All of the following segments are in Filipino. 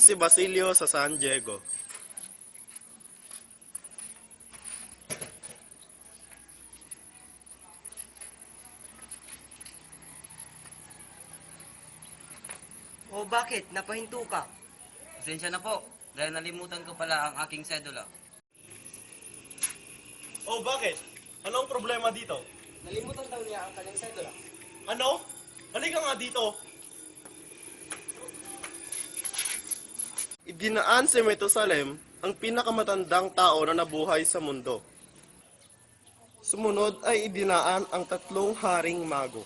Si Basilio sa San Diego. O bakit? Napahinto ka? Pasensya na po, dahil nalimutan ko pala ang aking sedula. Oh, bakit? Anong problema dito? Nalimutan daw niya ang kanyang sedula. Ano? Halika nga dito. Idinaan si Metusalem ang pinakamatandang tao na nabuhay sa mundo. Sumunod ay idinaan ang 3 haring mago.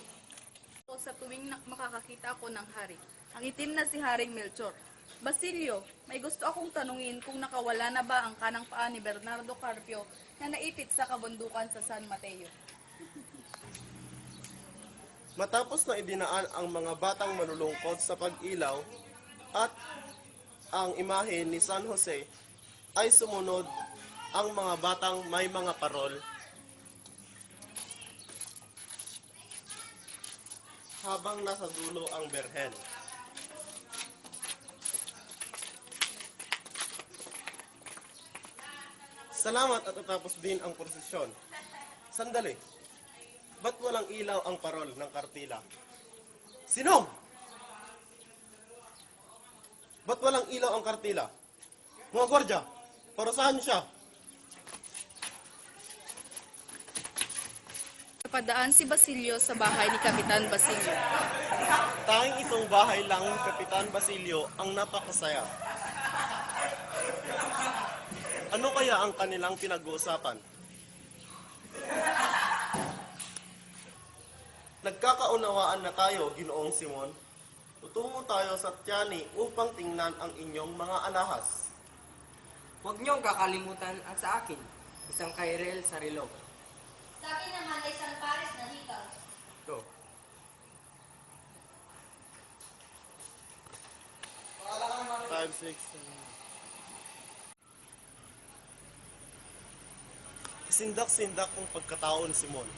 Sa tuwing makakakita ako ng hari, ang itim na si Haring Melchor. Basilio, may gusto akong tanungin kung nakawala na ba ang kanang paa ni Bernardo Carpio na naipit sa kabundukan sa San Mateo. Matapos na idinaan ang mga batang malulungkot sa pag-ilaw at ang imahe ni San Jose, ay sumunod ang mga batang may mga parol habang nasa dulo ang berhen. Salamat at natapos din ang prosesyon. Sandali, ba't walang ilaw ang parol ng kartila? Sinong? Ba't walang ilaw ang kartila? Mga gwardya, parusahan niyo siya. Napadaan si Basilio sa bahay ni Kapitan Basilio. Tanging itong bahay lang ni Kapitan Basilio ang napakasaya. Ano kaya ang kanilang pinag-uusapan? Nagkakaunawaan na tayo, Ginoong Simon. Tutungo tayo sa Tiani upang tingnan ang inyong mga alahas. Huwag niyong kakalimutan ang sa akin, isang kairel sa relo. Sa akin naman ay isang pares na hikaw. Ito. Five, six, seven. Sindak-sindak ang pagkatao ni Simon.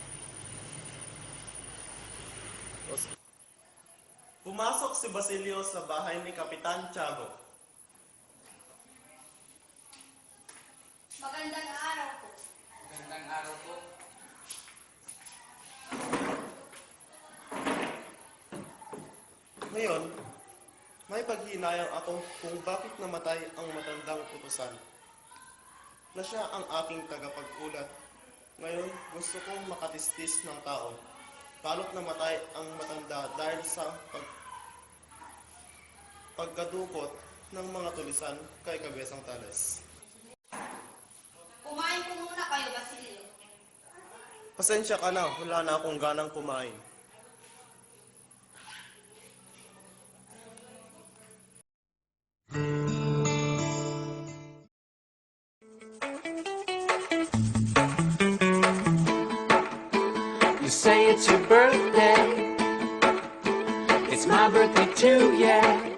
Pumasok si Basilio sa bahay ni Kapitan Tiago. Magandang araw po. Magandang araw po. Ngayon, may paghinayang ako kung bakit namatay ang matandang utusan na siya ang aking tagapag-ulat. Ngayon, gusto kong makatistis ng tao. Palot namatay ang matanda dahil sa pagkadukot ng mga tulisan kay Kabesang Tales. Kumain po muna kayo, Basilio. Pasensya ka na, wala na akong ganang kumain. You say it's your birthday. It's my birthday too, yeah.